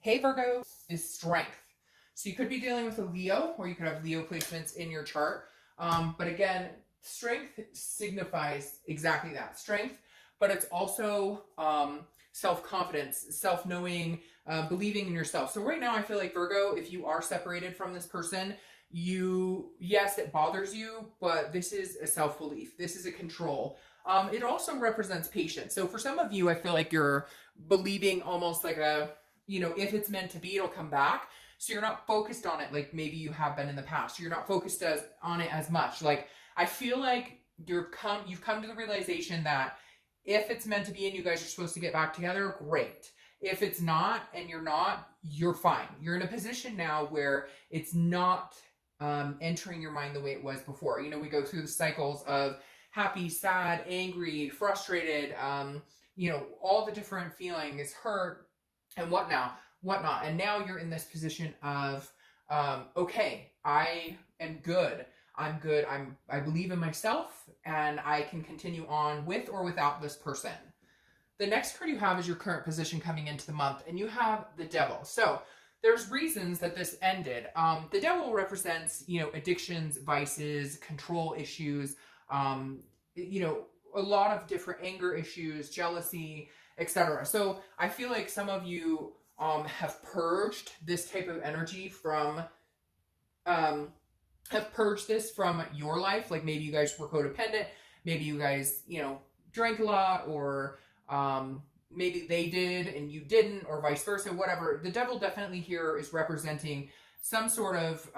Hey Virgo is strength. So you could be dealing with a Leo, or you could have Leo placements in your chart. But again, strength signifies exactly that, strength, but it's also self-confidence, self-knowing, believing in yourself. So right now I feel like Virgo, if you are separated from this person, yes, it bothers you, but this is a self-belief. This is a control. It also represents patience. So for some of you, I feel like you're believing almost like if it's meant to be, it'll come back. So you're not focused on it like maybe you have been in the past. You're not focused on it as much. Like I feel like you've come to the realization that if it's meant to be and you guys are supposed to get back together, great. If it's not and you're not, you're fine. You're in a position now where it's not entering your mind the way it was before. We go through the cycles of happy, sad, angry, frustrated, all the different feelings, hurt, and whatnot. And now you're in this position of, okay, I am good. I'm good. I believe in myself, and I can continue on with or without this person. The next card you have is your current position coming into the month, and you have the Devil. So there's reasons that this ended. The Devil represents, addictions, vices, control issues, a lot of different anger issues, jealousy, etc. So I feel like some of you have purged this type of energy from, have purged this from your life. Like maybe you guys were codependent, maybe you guys, drank a lot, or maybe they did and you didn't, or vice versa, whatever. The Devil definitely here is representing some sort of,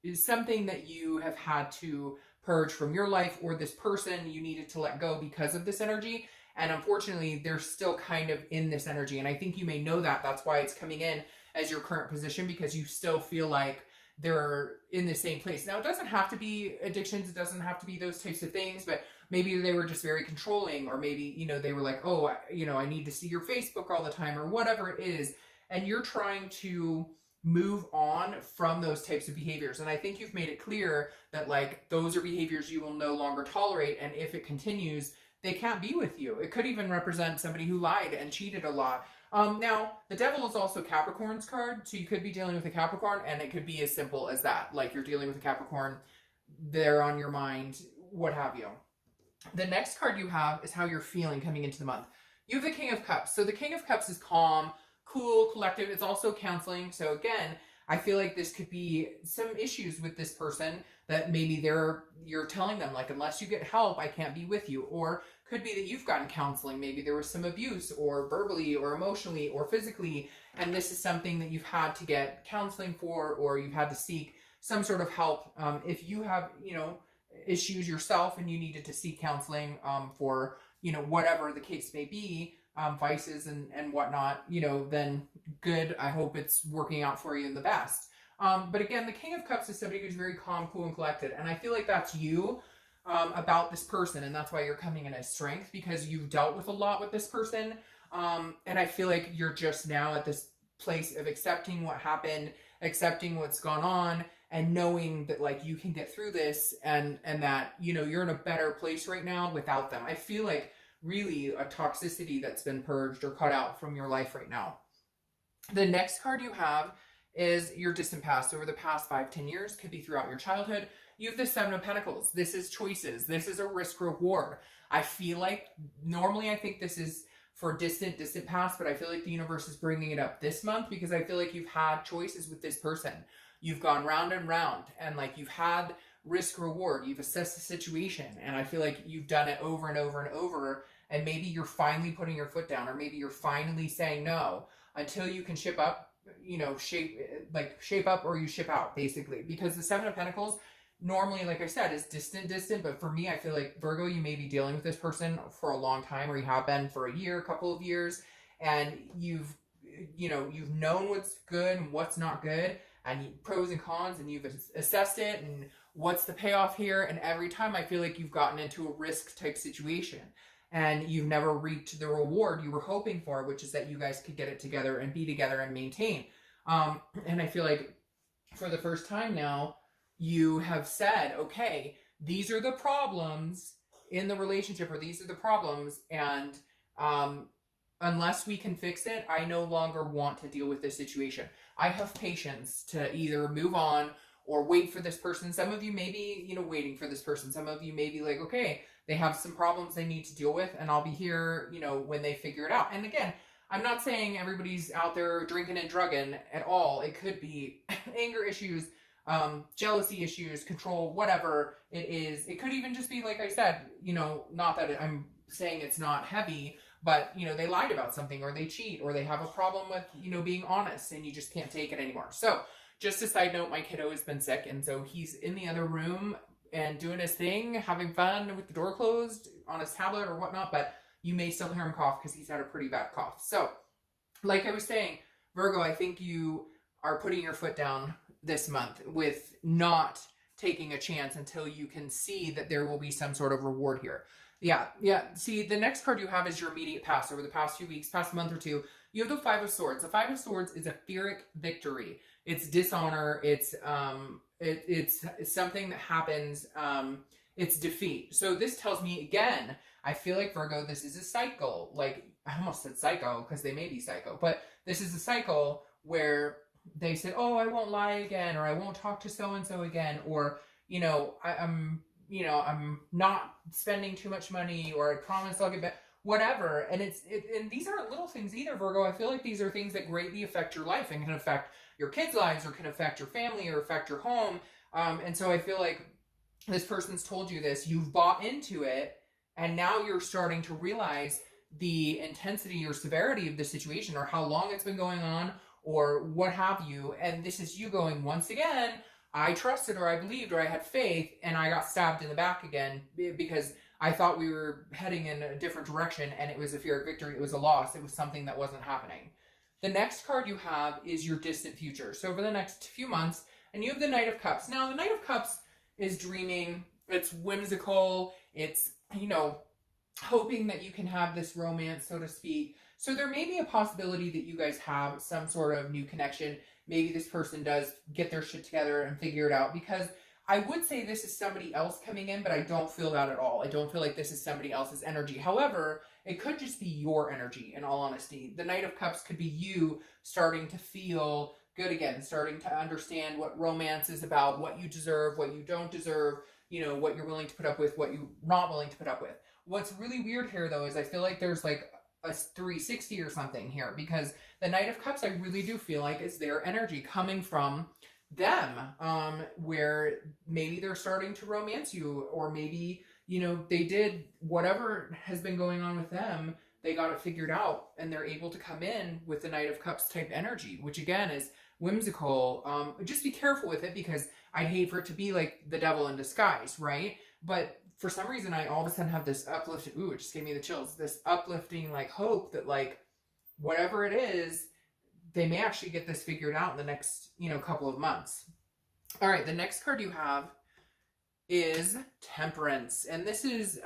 is something that you have had to purge from your life, or this person you needed to let go because of this energy. And unfortunately, they're still kind of in this energy. And I think you may know that. That's why it's coming in as your current position, because you still feel like they're in the same place. Now, it doesn't have to be addictions. It doesn't have to be those types of things. But maybe they were just very controlling, or maybe, they were like, oh, I need to see your Facebook all the time, or whatever it is. And you're trying to move on from those types of behaviors. And I think you've made it clear that like those are behaviors you will no longer tolerate. And if it continues, they can't be with you. It could even represent somebody who lied and cheated a lot. Now, the Devil is also Capricorn's card, so you could be dealing with a Capricorn, and it could be as simple as that. Like you're dealing with a Capricorn, they're on your mind, what have you. The next card you have is how you're feeling coming into the month. You have the King of Cups. So the King of Cups is calm, cool, collective. It's also counseling. So again, I feel like this could be some issues with this person that maybe you're telling them like, unless you get help, I can't be with you. Or could be that you've gotten counseling. Maybe there was some abuse, or verbally or emotionally or physically. And this is something that you've had to get counseling for, or you've had to seek some sort of help. If you have, issues yourself and you needed to seek counseling for, whatever the case may be, vices and whatnot, then good. I hope it's working out for you in the best. But again, the King of Cups is somebody who's very calm, cool, and collected. And I feel like that's you about this person. And that's why you're coming in as strength, because you've dealt with a lot with this person. And I feel like you're just now at this place of accepting what happened, accepting what's gone on, and knowing that like you can get through this, and that, you're in a better place right now without them. I feel like really a toxicity that's been purged or cut out from your life right now. The next card you have is your distant past. Over the past 5-10 years, could be throughout your childhood. You have the Seven of Pentacles. This is choices. This is a risk reward. I feel like normally I think this is for distant past, but I feel like the universe is bringing it up this month, because I feel like you've had choices with this person. You've gone round and round, and like you've had risk reward. You've assessed the situation, and I feel like you've done it over and over and over. And maybe you're finally putting your foot down, or maybe you're finally saying no until you can shape up, shape up, or you ship out, basically. Because the Seven of Pentacles normally, like I said, is distant. But for me, I feel like Virgo, you may be dealing with this person for a long time, or you have been for a year, a couple of years, and you've known what's good and what's not good, and pros and cons, and you've assessed it, and what's the payoff here. And every time I feel like you've gotten into a risk type situation, and you've never reaped the reward you were hoping for, which is that you guys could get it together and be together and maintain. And I feel like for the first time now, you have said, okay, these are the problems in the relationship, or these are the problems, and unless we can fix it, I no longer want to deal with this situation. I have patience to either move on or wait for this person. Some of you may be, you know, waiting for this person. Some of you may be like, okay, they have some problems they need to deal with, and I'll be here, you know, when they figure it out. And again, I'm not saying everybody's out there drinking and drugging at all. It could be anger issues, jealousy issues, control, whatever it is. It could even just be, like I said, you know, not that I'm saying it's not heavy, but, you know, they lied about something, or they cheat, or they have a problem with, you know, being honest, and you just can't take it anymore. So just a side note, my kiddo has been sick, and so he's in the other room and doing his thing, having fun with the door closed on his tablet or whatnot, but you may still hear him cough because he's had a pretty bad cough. So, like I was saying, Virgo, I think you are putting your foot down this month with not taking a chance until you can see that there will be some sort of reward here. Yeah. See, the next card you have is your immediate past. Over the past few weeks, past month or two, you have the Five of Swords. The Five of Swords is a Pyrrhic victory. It's dishonor. It's something that happens. It's defeat. So this tells me, again, I feel like, Virgo, this is a cycle. Like, I almost said psycho because they may be psycho, but this is a cycle where they said, oh, I won't lie again, or I won't talk to so-and-so again, or, you know, I'm not spending too much money, or I promise I'll get back, whatever. And and these aren't little things either, Virgo. I feel like these are things that greatly affect your life and can affect your kids' lives, or can affect your family, or affect your home. And so I feel like this person's told you this, you've bought into it, and now you're starting to realize the intensity or severity of the situation, or how long it's been going on, or what have you. And this is you going, once again, I trusted, or I believed, or I had faith, and I got stabbed in the back again because I thought we were heading in a different direction, and it was a Pyrrhic victory. It was a loss. It was something that wasn't happening. The next card you have is your distant future. So over the next few months, and you have the Knight of Cups. Now, the Knight of Cups is dreaming. It's whimsical. It's, you know, hoping that you can have this romance, so to speak. So there may be a possibility that you guys have some sort of new connection. Maybe this person does get their shit together and figure it out, because I would say this is somebody else coming in, but I don't feel that at all. I don't feel like this is somebody else's energy. However, it could just be your energy, in all honesty. The Knight of Cups could be you starting to feel good again, starting to understand what romance is about, what you deserve, what you don't deserve, you know, what you're willing to put up with, what you're not willing to put up with. What's really weird here, though, is I feel like there's like a 360 or something here, because the Knight of Cups, I really do feel like, is their energy coming from them, where maybe they're starting to romance you, or maybe, you know, they did whatever has been going on with them, they got it figured out, and they're able to come in with the Knight of Cups type energy, which again is whimsical. Just be careful with it, because I'd hate for it to be like the devil in disguise, right? But for some reason, I all of a sudden have this uplifting, ooh, it just gave me the chills, this uplifting, like, hope that, like, whatever it is, they may actually get this figured out in the next, you know, couple of months. All right, the next card you have is Temperance. And this is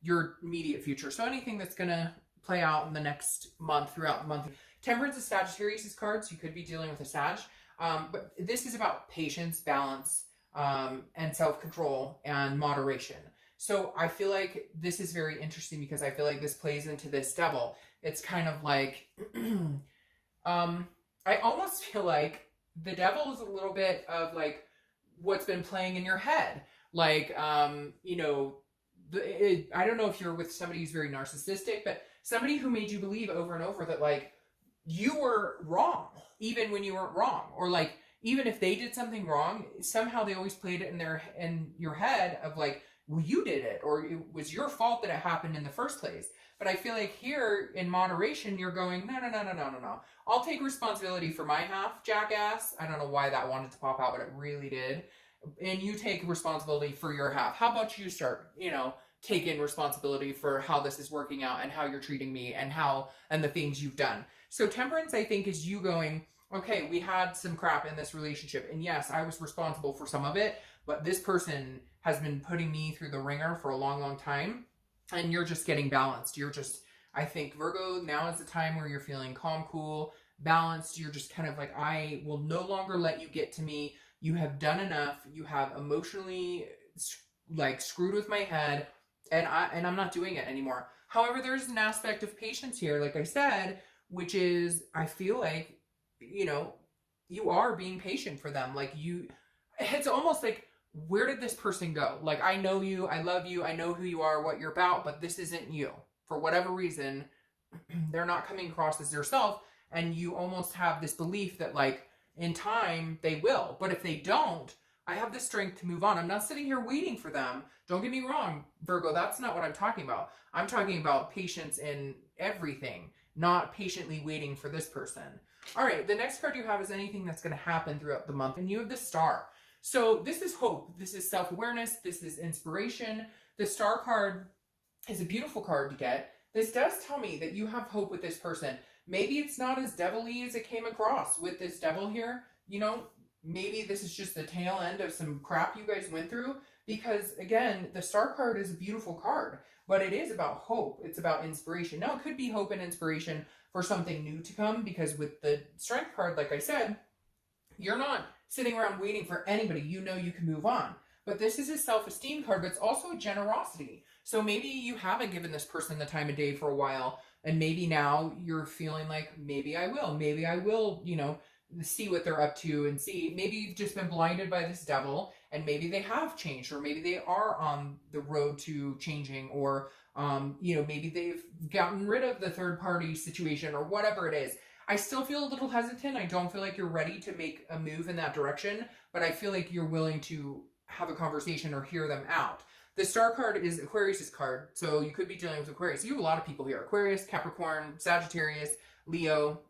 your immediate future. So anything that's going to play out in the next month, throughout the month. Temperance is Sagittarius' cards. You could be dealing with a Sag. But this is about patience, balance, and self-control and moderation. So I feel like this is very interesting, because I feel like this plays into this Devil. It's kind of like, I almost feel like the Devil is a little bit of like what's been playing in your head. Like, you know, I don't know if you're with somebody who's very narcissistic, but somebody who made you believe over and over that, like, you were wrong, even when you weren't wrong. Or like, even if they did something wrong, somehow they always played it in your head of like, well, you did it, or it was your fault that it happened in the first place. But I feel like here in moderation, you're going, no. I'll take responsibility for my half, jackass. I don't know why that wanted to pop out, but it really did. And you take responsibility for your half. How about you start, you know, taking responsibility for how this is working out, and how you're treating me, and the things you've done. So Temperance, I think, is you going, okay, we had some crap in this relationship, and yes, I was responsible for some of it, but this person has been putting me through the ringer for a long, long time, and you're just getting balanced. You're just, I think, Virgo, now is the time where you're feeling calm, cool, balanced. You're just kind of like, I will no longer let you get to me. You have done enough. You have emotionally, like, screwed with my head, and I'm not doing it anymore. However, there's an aspect of patience here, like I said, which is, I feel like, you know, you are being patient for them. Like it's almost like, where did this person go? Like, I know you, I love you, I know who you are, what you're about, but this isn't you. For whatever reason, they're not coming across as yourself, and you almost have this belief that, like, in time, they will. But if they don't, I have the strength to move on. I'm not sitting here waiting for them. Don't get me wrong, Virgo, that's not what I'm talking about. I'm talking about patience in everything, not patiently waiting for this person. All right, the next card you have is anything that's going to happen throughout the month, and you have the Star. So this is hope, this is self-awareness, this is inspiration. The Star card is a beautiful card to get. This does tell me that you have hope with this person. Maybe it's not as devilly as it came across with this devil here. You know, maybe this is just the tail end of some crap you guys went through. Because again, the Star card is a beautiful card, but it is about hope. It's about inspiration. Now, it could be hope and inspiration for something new to come, because with the Strength card, like I said, you're not sitting around waiting for anybody. You know you can move on. But this is a self-esteem card, but it's also a generosity. So maybe you haven't given this person the time of day for a while, and maybe now you're feeling like, maybe I will, you know, see what they're up to, and see, maybe you've just been blinded by this devil, and maybe they have changed, or maybe they are on the road to changing, or, you know, maybe they've gotten rid of the third party situation, or whatever it is. I still feel a little hesitant. I don't feel like you're ready to make a move in that direction, but I feel like you're willing to have a conversation or hear them out. The Star card is Aquarius's card, so you could be dealing with Aquarius. You have a lot of people here. Aquarius, Capricorn, Sagittarius, Leo.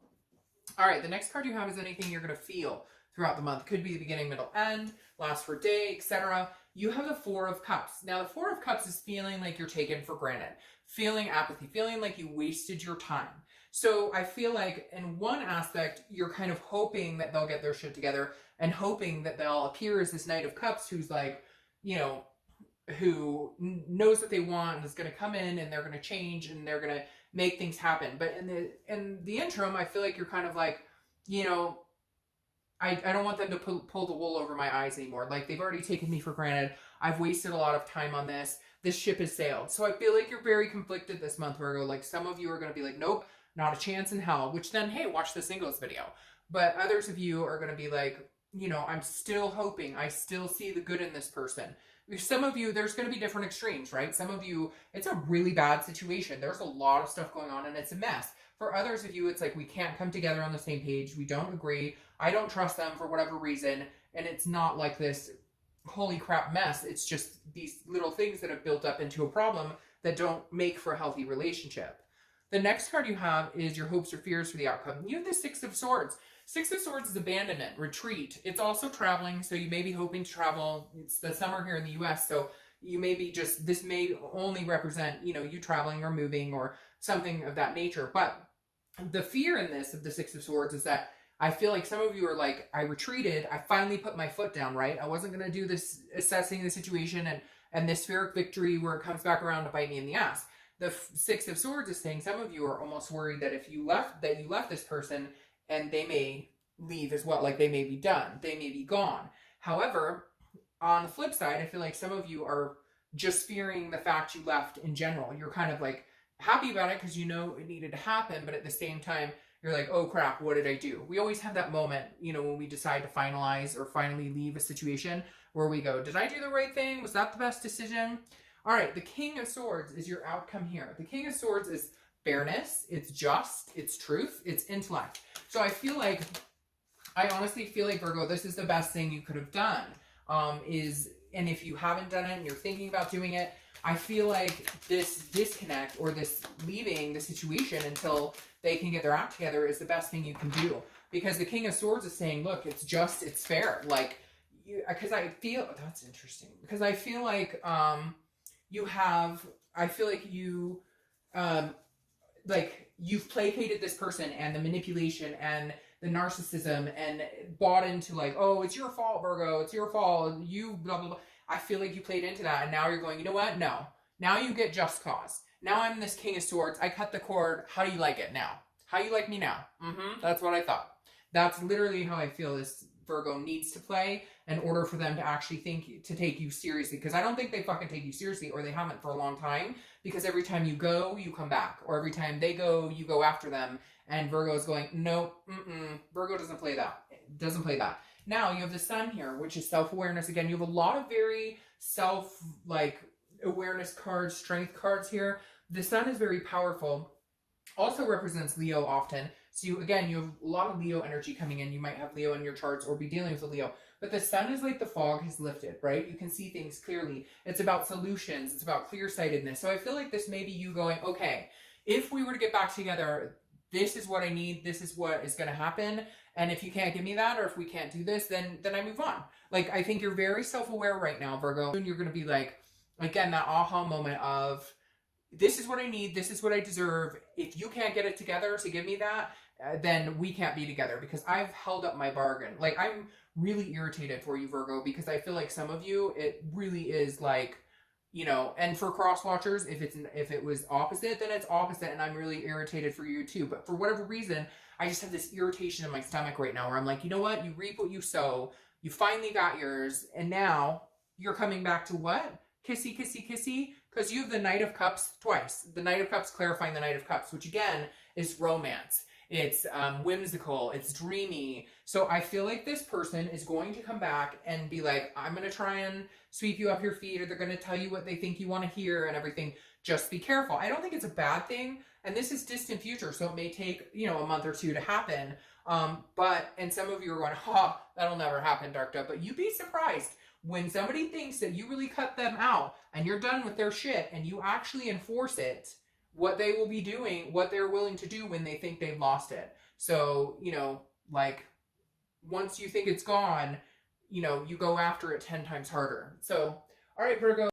All right, the next card you have is anything you're going to feel throughout the month. Could be the beginning, middle, end, last for a day, etc. You have the Four of Cups. Now, the Four of Cups is feeling like you're taken for granted, feeling apathy, feeling like you wasted your time. So I feel like in one aspect, you're kind of hoping that they'll get their shit together, and hoping that they'll appear as this Knight of Cups who's like, you know, who knows what they want and is going to come in, and they're going to change, and they're going to make things happen. But in the interim, I feel like you're kind of like, you know, I don't want them to pull the wool over my eyes anymore. Like, they've already taken me for granted. I've wasted a lot of time on this. This ship has sailed. So I feel like you're very conflicted this month, Virgo. Like, some of you are going to be like, nope, not a chance in hell. Which then, hey, watch the singles video. But others of you are going to be like, you know, I'm still hoping. I still see the good in this person. Some of you, there's going to be different extremes, right? Some of you, it's a really bad situation. There's a lot of stuff going on, and it's a mess. For others of you, it's like, we can't come together on the same page. We don't agree. I don't trust them for whatever reason. And it's not like this holy crap mess. It's just these little things that have built up into a problem that don't make for a healthy relationship. The next card you have is your hopes or fears for the outcome. You have the Six of Swords. Six of Swords is abandonment, retreat. It's also traveling, so you may be hoping to travel. It's the summer here in the U.S., so you may be just, this may only represent, you know, you traveling or moving or something of that nature. But the fear in this of the Six of Swords is that I feel like some of you are like, I retreated, I finally put my foot down, right? I wasn't going to do this assessing the situation and this Pyrrhic victory where it comes back around to bite me in the ass. The Six of Swords is saying some of you are almost worried that if you left this person, and they may leave as well, like they may be done, they may be gone. However, on the flip side, I feel like some of you are just fearing the fact you left in general. You're kind of like happy about it because you know it needed to happen, but at the same time, you're like, oh crap, what did I do? We always have that moment, you know, when we decide to finalize or finally leave a situation where we go, did I do the right thing? Was that the best decision? All right, the King of Swords is your outcome here. The King of Swords is fairness, it's just, it's truth, it's intellect. So I honestly feel like, Virgo, this is the best thing you could have done. And if you haven't done it and you're thinking about doing it, I feel like this disconnect or this leaving the situation until they can get their act together is the best thing you can do. Because the King of Swords is saying, look, it's just, it's fair. Like, because I feel, that's interesting. Because I feel like you've placated this person and the manipulation and the narcissism and bought into like, oh, it's your fault, Virgo, it's your fault, you blah, blah, blah. I feel like you played into that, and now you're going, you know what? No. Now you get just cause. Now I'm this King of Swords. I cut the cord. How do you like it now? How you like me now? That's what I thought. That's literally how I feel this Virgo needs to play in order for them to actually take you seriously. Because I don't think they fucking take you seriously, or they haven't for a long time. Because every time you go, you come back, or every time they go, you go after them. And Virgo is going, no, Virgo doesn't play that. Doesn't play that. Now you have the Sun here, which is self-awareness. Again, you have a lot of very awareness cards, strength cards here. The Sun is very powerful. Also represents Leo often. So you have a lot of Leo energy coming in. You might have Leo in your charts or be dealing with a Leo. But the Sun is like the fog has lifted, right? You can see things clearly. It's about solutions. It's about clear-sightedness. So I feel like this may be you going, okay, if we were to get back together, this is what I need. This is what is going to happen. And if you can't give me that, or if we can't do this, then I move on. Like, I think you're very self-aware right now, Virgo. And you're going to be like, again, that aha moment of, this is what I need. This is what I deserve. If you can't get it together to give me that, then we can't be together, because I've held up my bargain. Like, I'm really irritated for you, Virgo, because I feel like some of you, it really is like, you know, and for cross watchers, if it was opposite, then it's opposite, and I'm really irritated for you too. But for whatever reason, I just have this irritation in my stomach right now where I'm like, you know what? You reap what you sow. You finally got yours, and now you're coming back to what? Kissy, kissy, kissy? Because you have the Knight of Cups twice. The Knight of Cups clarifying the Knight of Cups, which again is romance. It's whimsical. It's dreamy. So I feel like this person is going to come back and be like, I'm going to try and sweep you off your feet, or they're going to tell you what they think you want to hear and everything. Just be careful. I don't think it's a bad thing. And this is distant future, so it may take, you know, a month or two to happen. And some of you are going, that'll never happen, Dark Dove. But you'd be surprised when somebody thinks that you really cut them out and you're done with their shit and you actually enforce it, what they will be doing, what they're willing to do when they think they've lost it. So, you know, like, once you think it's gone, you know, you go after it 10 times harder. So, all right, Virgo.